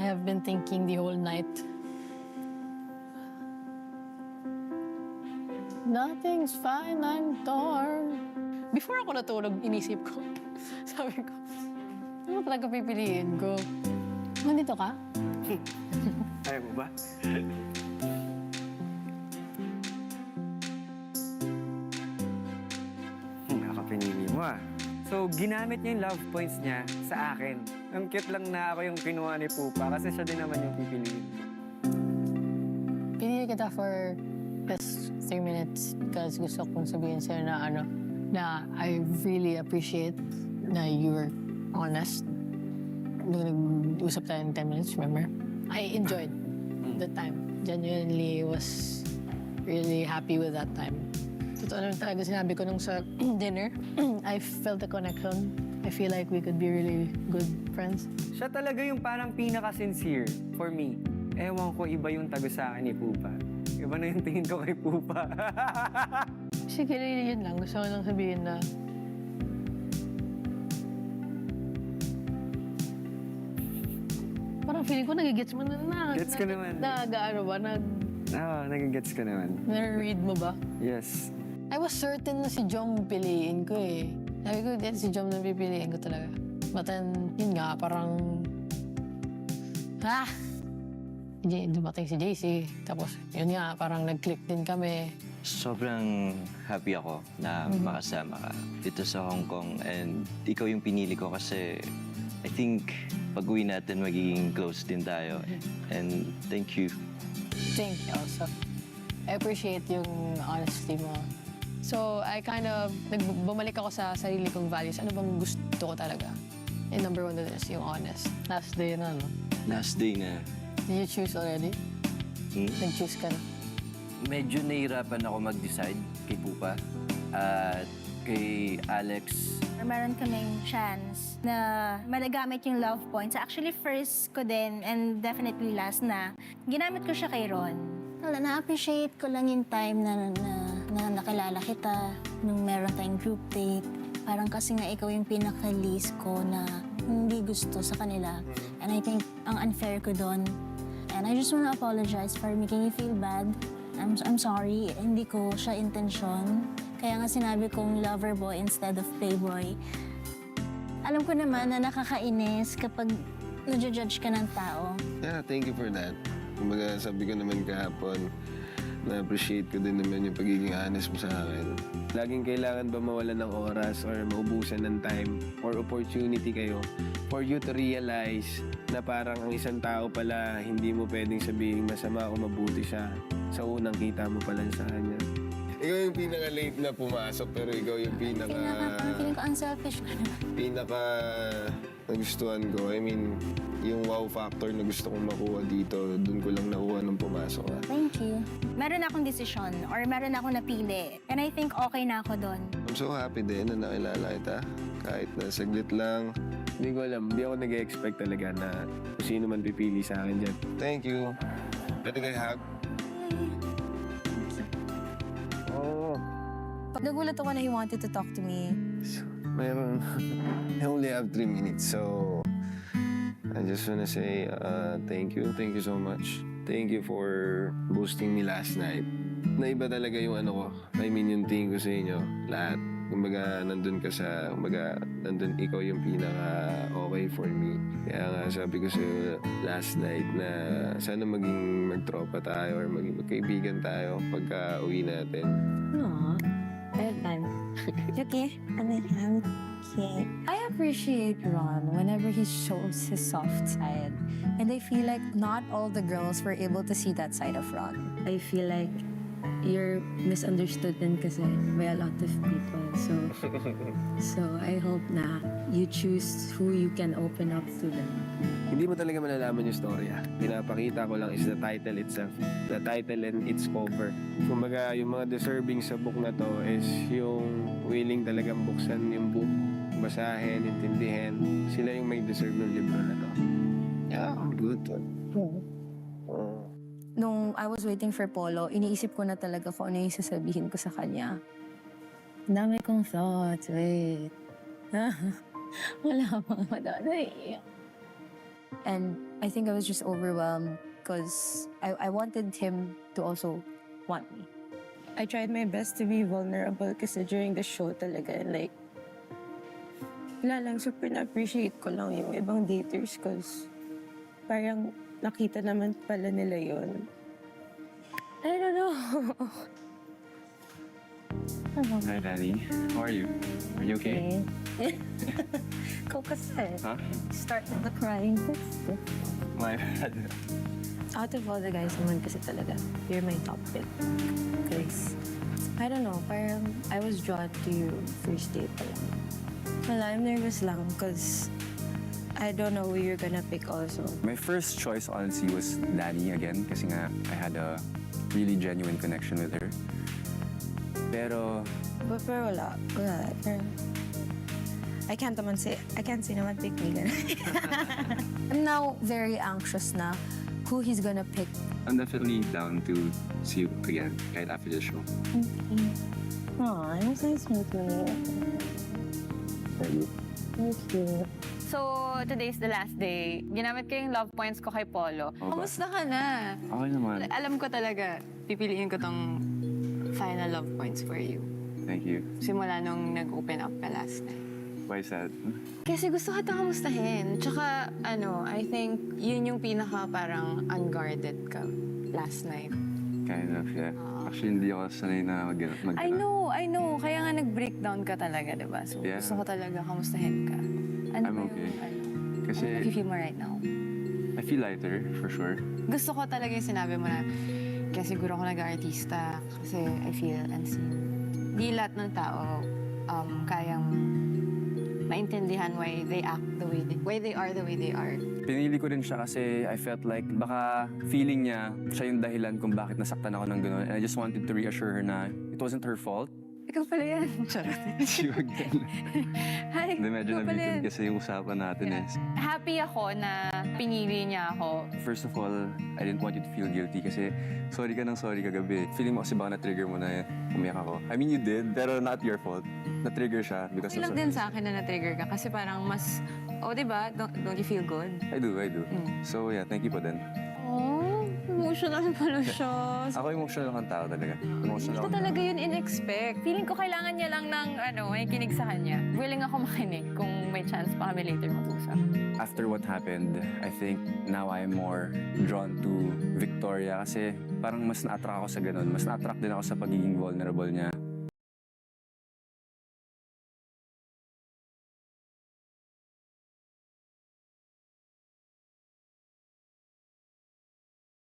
I have been thinking the whole night. Nothing's fine, I'm torn. Before ako natulog, inisip ko. Sabi ko, ano talaga pipiliin ko? Nandito ka? Ayaw mo ba? Nakapinili mo ah. So, ginamit niya yung love points niya sa akin. Ang cute lang na ako yung kinuha ni Pupa kasi siya din naman yung pipiliin. Pinili kita for just 3 minutes because gusto kong sabihin sa'yo na na I really appreciate na you were honest. Nung nag-usap tayo ng 10 minutes, remember? I enjoyed the time. Genuinely was really happy with that time. Totoo naman talaga sinabi ko nung sa dinner. I felt a connection. I feel like we could be really good friends. Siya talaga yung parang pinaka-sincere for me. Ewan ko, iba yung tago sa akin ni Pupa. Iba na yung tingin ko kay Pupa. Sige, yun lang. Gusto ko lang sabihin na parang feeling ko nagigets mo na. Gets ko naman. Nag-ano ba? Oo, nagigets ko naman. Na-read mo ba? Yes. I was certain na si Jom piliin ko eh. Sabi ko, si Jom na pipiliin ko talaga. But then, yun nga, parang... Dumating si JC. Tapos, yun nga, parang nag-click din kami. Sobrang happy ako na makasama ka dito sa Hong Kong. And ikaw yung pinili ko kasi I think pag-uwi natin magiging close din tayo. And thank you. Thank you also. I appreciate yung honesty mo. So, I kind of, bumalik ako sa sarili kong values. Ano bang gusto ko talaga? And number one is yung honest. Last day na, no? Last day na. Did you choose already? Nag-choose ka na? Medyo nahihirapan ako mag-decide kay Pupa at kay Alex. Meron kaming chance na malagamit yung love points. Actually, first ko din and definitely last na ginamit ko siya kay Ron. Wala, na-appreciate ko lang yung time na nakilala kita nung meron tayong group date. Parang kasi nga ikaw yung pinaka-least ko na hindi gusto sa kanila. And I think ang unfair ko doon. And I just wanna apologize for making you feel bad. I'm sorry, hindi ko siya intensyon. Kaya nga sinabi kong lover boy instead of playboy. Alam ko naman na nakakainis kapag nadjudge ka ng tao. Yeah, thank you for that. Kumbaga, sabi ko naman kahapon, na-appreciate ko din naman yung pagiging honest mo sa akin. Laging kailangan ba mawalan ng oras or maubusan ng time or opportunity kayo for you to realize na parang ang isang tao pala hindi mo pwedeng sabihin masama o mabuti siya sa unang kita mo pala sa kanya. Ikaw yung pinaka-late na pumasok pero ikaw yung Feeling ko unselfish ka na. pinaka nagustuhan ko. I mean, yung wow factor na gusto kong makuha dito, dun ko lang nakuha nung pumasok ka. Thank you. Meron akong desisyon or meron akong napili. And I think okay na ako doon. I'm so happy din na nakilala kita. Kahit na saglit lang. Hindi ko alam, hindi ako nag-expect talaga na kung sino man pipili sa akin dyan. Thank you. Pwede kayo hug? Oo. Nagulat ako na he wanted to talk to me. Mayroon. I only have 3 minutes, so I just wanna say thank you. Thank you so much. Thank you for boosting me last night. Naiba talaga yung ano ko. I mean, yung tingin ko sa inyo. Lahat. Kumbaga, nandun ikaw yung pinaka-okay for me. Kaya nga, sabi ko sa'yo last night na sana maging magtropa tayo or maging magkaibigan tayo pagka uwi natin. Aww. Time. Okay? Okay. I appreciate Ron whenever he shows his soft side. And I feel like not all the girls were able to see that side of Ron. I feel like you're misunderstood din kasi by a lot of people. So I hope na you choose who you can open up to them. Hindi mo talaga malalaman yung storya. Pinapakita ko lang is the title itself. The title and its cover. Kumbaga, yung mga deserving sa book na to is yung willing talagang buksan yung book, basahin, intindihin. Sila yung may deserve ng libro na to. Yeah, good. Nung I was waiting for Polo, iniisip ko na talaga kung ano yung sasabihin ko sa kanya. Dami kong thoughts, wait. Wala mga madadali. And I think I was just overwhelmed because I wanted him to also want me. I tried my best to be vulnerable kasi during the show talaga, like, wala lang, super na-appreciate ko lang yung ibang daters cause parang nakita naman pala nila yun. I don't know. Hi, Daddy. How are you? Are you okay? Ikaw kasi. Huh? Start with the crying first. My bad. Out of all the guys naman kasi talaga, you're my top pick. Because, I don't know, parang I was drawn to you first date pa lang. Wala, I'm nervous lang because I don't know who you're gonna pick also. My first choice honestly was Dani again kasi nga I had a really genuine connection with her. Pero Pero wala. Parang, I can't say naman pick me. I'm now very anxious na who he's gonna pick. I'm definitely down to see you again kahit after the show. Aw, I'm so sweet with you. Thank you. So, today's the last day. Ginamit ko yung love points ko kay Polo. Kamusta ka na? Okay naman. Alam ko talaga, pipiliin ko tong final love points for you. Thank you. Simula nung nag-open up ka last night. Why is that? Kasi gusto ka kamustahin. Tsaka, I think yun yung pinaka parang unguarded ka last night. Kind of, yeah. Actually, hindi ako sanay na mag I know. Kaya nga nag-breakdown ka talaga, diba? So, Yeah. gusto ko talaga kamustahin ka. Ano I'm ba yung, okay. Kasi... Ano feel mo right now? I feel lighter, for sure. Gusto ko talaga yung sinabi mo na kaya siguro ako nag-artista kasi I feel unseen. Di lahat ng tao kayang maintindihan why they act why they are the way they are. Pinili ko rin siya kasi I felt like baka feeling niya siya yung dahilan kung bakit nasaktan ako ng gano'n. And I just wanted to reassure her na it wasn't her fault. Ikaw pala yan. Charot. She again. Hi, Hindi, medyo ikaw pala nabitin yan. kasi yung usapan natin eh. Happy ako na pinili niya ako. First of all, I didn't want you to feel guilty kasi sorry ka kagabi. Feeling mo kasi baka na-trigger mo na umiyak ako. I mean, you did, pero not your fault. Na-trigger siya because Okay lang din sa akin na na-trigger ka kasi parang mas, diba? Don't you feel good? I do. So yeah, thank you po din. Oh, emotional pala siya. Ako emotional kang tao talaga. Emotional Ito akong talaga yun in-expect. Feeling ko kailangan niya lang ng may kinig sa kanya. Willing ako makinig kung may chance pa kami later mag-usap. After what happened, I think now I'm more drawn to Victoria kasi parang mas na-attract ako sa ganun. Mas na-attract din ako sa pagiging vulnerable niya.